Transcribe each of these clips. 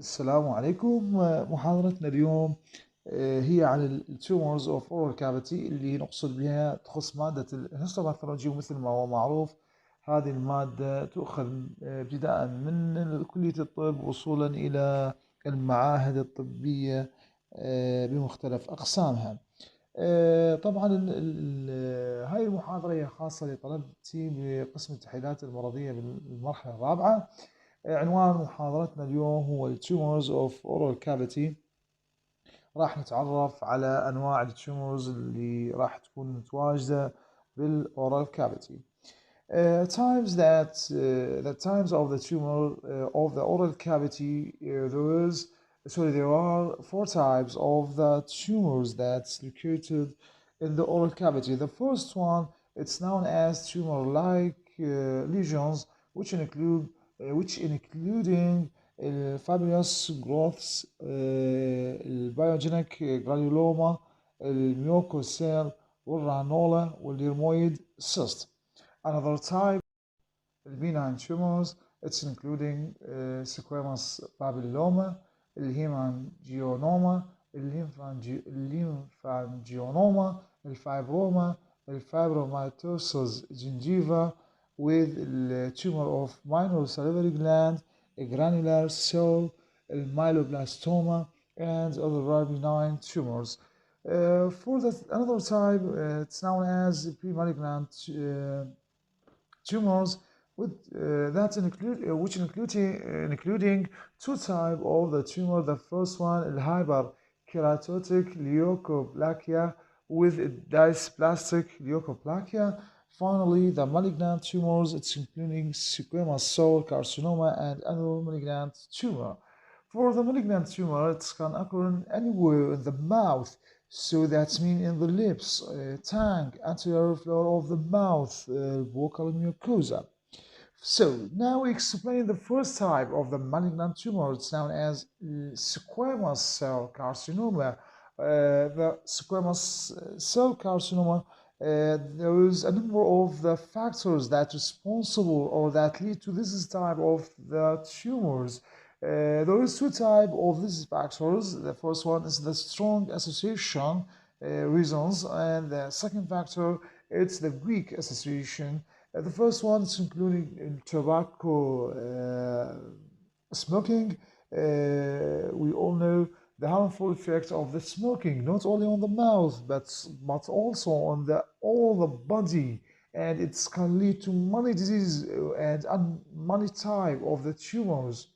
السلام عليكم. محاضرتنا اليوم هي عن التيومرز اوف اورال كافيتي اللي نقصد بها تخص مادة الهيستوباثولوجي. ومثل ما هو معروف هذه المادة تؤخذ ابتداء من كلية الطب وصولا إلى المعاهد الطبية بمختلف أقسامها. طبعا هاي المحاضرة هي خاصة لطلبتي بقسم التحليلات المرضية بالمرحلة الرابعة. عنوان محاضرتنا اليوم هو Tumors of Oral Cavity. راح نتعرف على أنواع التيومرز اللي راح تكون متواجدة بالأورال كافيتي. The times of the tumor of the oral cavity. There are four types of the tumors that's located in the oral cavity. The first one, it's known as tumor-like lesions, which including fibrous growths, البيوجينيك granuloma, الميوكوسيل والرانولا والdermoid cyst. Another type, benign tumors, it's including squamous papilloma, الهيمانجيونوما, الليمفانجيونوما, الفايبروما, الfibromatosis gingiva with the tumor of minor salivary gland, a granular cell, myeloblastoma, and other benign tumors. Another type, it's known as pre-malignant tumors, including two types of the tumor. The first one, hyperkeratotic leukoplakia with dysplastic leukoplakia. Finally, the malignant tumors, it's including squamous cell carcinoma and another malignant tumor. For the malignant tumor, it can occur anywhere in the mouth, so that means in the lips, tongue, anterior floor of the mouth, vocal mucosa. So now we explain the first type of the malignant tumor. It's known as squamous cell carcinoma. The squamous cell carcinoma, there is a number of the factors that responsible or that lead to this type of the tumors. There is two types of these factors. The first one is the strong association reasons, and the second factor, it's the weak association. The first one is including tobacco smoking. We all know the harmful effects of the smoking, not only on the mouth, but also on all the body, and it can lead to many diseases and many type of the tumors.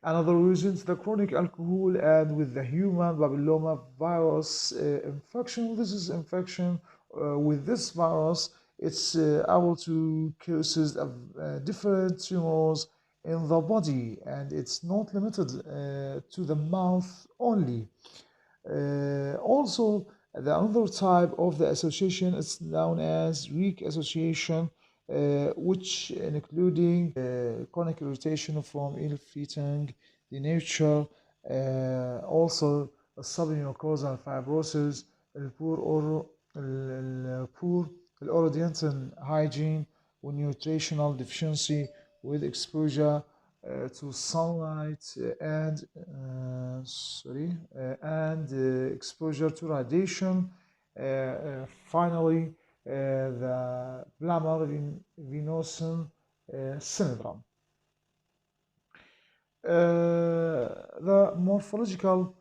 Another reason is the chronic alcohol and with the human papilloma virus infection. This is infection with this virus. It's able to cause different tumors in the body, and it's not limited to the mouth only. Also, the other type of the association is known as weak association, which including chronic irritation from ill-fitting the nature, also submucosal fibrosis, poor oral hygiene, nutritional deficiency with exposure to sunlight and exposure to radiation. Finally, the Blammer Venosen syndrome. The morphological,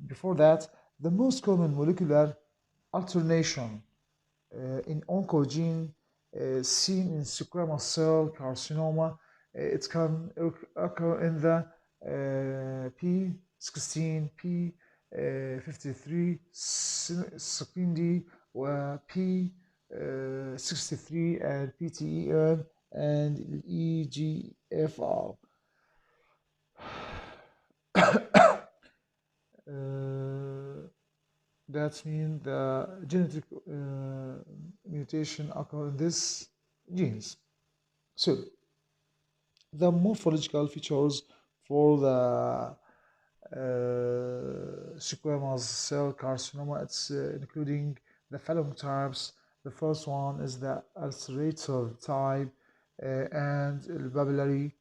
before that, the most common molecular alternation in oncogene seen in squamous cell carcinoma, it can occur in the P16, P53, SCD, P63, and PTEN, and EGFR. That means the genetic mutation occur in these genes. So the morphological features for the squamous cell carcinoma, it's including the following types. The first one is the ulcerative type and papillary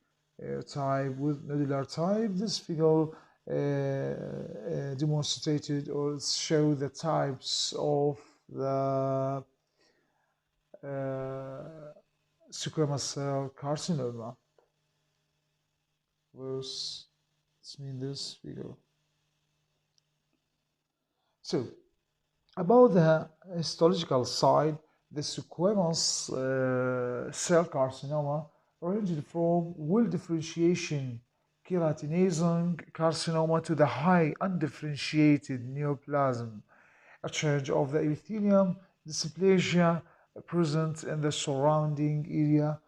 type with nodular type. This figure demonstrated or show the types of the squamous cell carcinoma. Let's mean this figure. So, about the histological side, the squamous cell carcinoma ranged from well-differentiation keratinizing carcinoma to the high undifferentiated neoplasm, a change of the epithelium dysplasia present in the surrounding area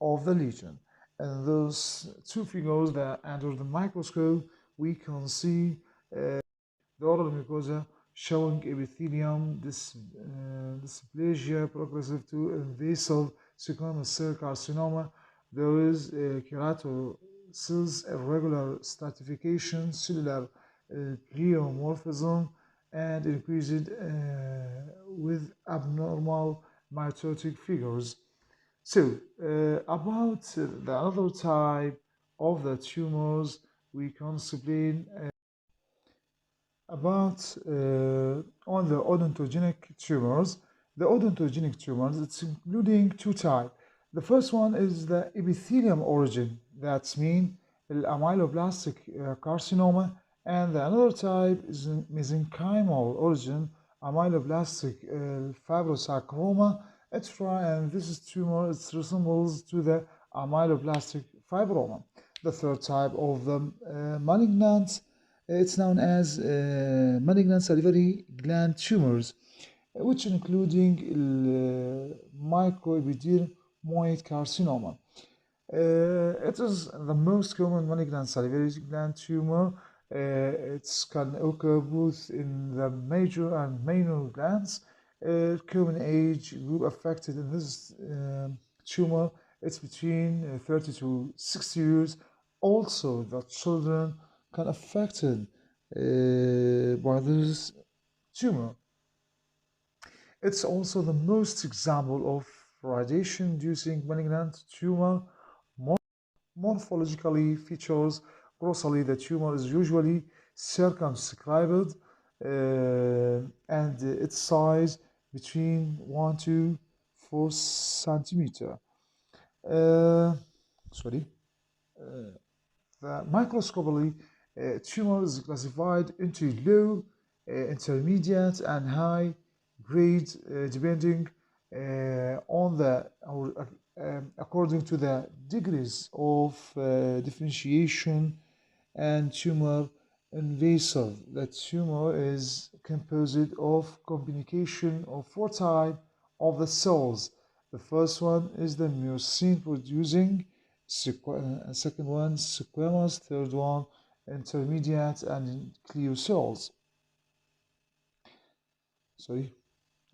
of the lesion. And those two figures that under the microscope we can see the oral mucosa showing epithelium dysplasia progressive to invasive squamous cell carcinoma. There is keratosis, irregular stratification, cellular pleomorphism, and increased with abnormal mitotic figures. So, about the other type of the tumors, we can explain about on the odontogenic tumors. The odontogenic tumors, it's including two types. The first one is the epithelium origin, that's mean amyloblastic carcinoma, and the another type is mesenchymal origin, amyloblastic fibrosarcoma, etc. And this is tumor, it resembles to the amyloblastic fibroma. The third type of the malignant, it's known as malignant salivary gland tumors, which including microepidermoid carcinoma. It is the most common malignant salivary gland tumor. It can occur both in the major and minor glands. Common age group affected in this tumor, it's between 30 to 60 years. Also, the children can affected by this tumor. It's also the most example of radiation-inducing malignant tumor. Morphologically features grossly, the tumor is usually circumscribed and its size between 1 to 4 centimeter. Sorry. The microscopically, tumor is classified into low, intermediate, and high grade depending on the according to the degrees of differentiation and tumor invasive. The tumor is composed of combination of four types of the cells. The first one is the mucin producing, second one squamous, third one intermediate and clear cells. Sorry.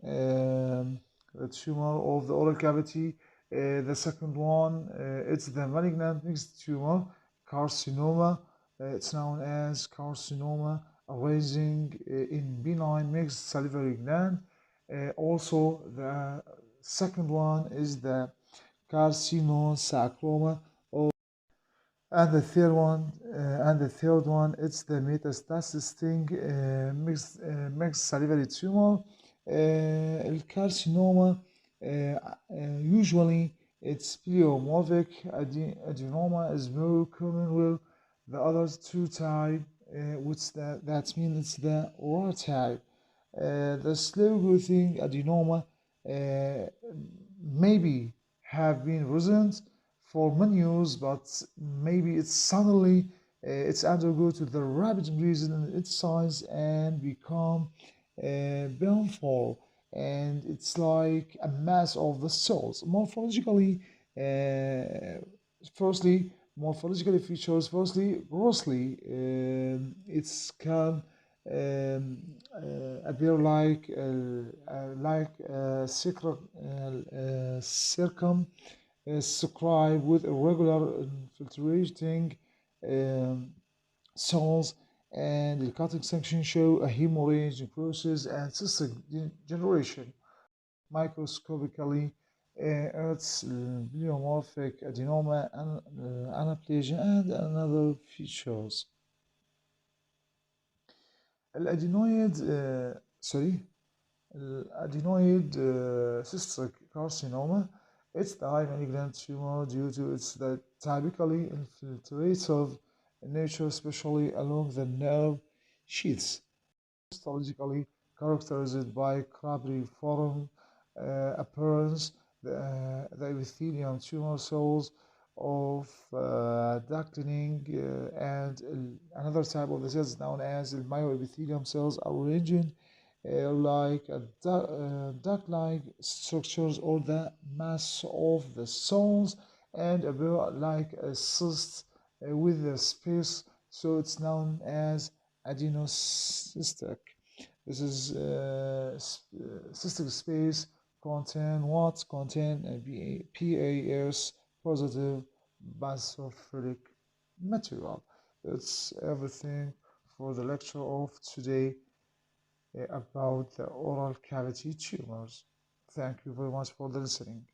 The tumor of the oral cavity. The second one, it's the malignant mixed tumor, carcinoma. It's known as carcinoma arising in benign mixed salivary gland. Also, the second one is the carcinosarcoma, and the third one, it's the metastatic mixed salivary tumor. Carcinoma, usually it's pleomorphic. Adenoma is more common with the other two types, which that means it's the raw type. The slow growing adenoma maybe have been present for many years, but maybe it's suddenly it's undergo to the rapid increase in its size and become painful, and it's like a mass of the cells. Morphologically, morphological features. Firstly, grossly, it can appear like circumscribed with irregular infiltrating cells, and the cutting section show a hemorrhage, necrosis, and cystic degeneration. Microscopically, It's pleomorphic adenoma and anaplasia and another features. الادينويد الادenoid cystic carcinoma. It's the high malignant tumor due to its typically infiltrative nature, especially along the nerve sheaths. Histologically characterized by cribriform appearance. The epithelium tumor cells of ductening and another type of the cells known as myoepithelium cells are arranged like duct-like structures or the mass of the cells and appear like a cyst with a space, so it's known as adenocystic. This is cystic space contain PAS positive basophilic material. That's everything for the lecture of today about the oral cavity tumors. Thank you very much for the listening.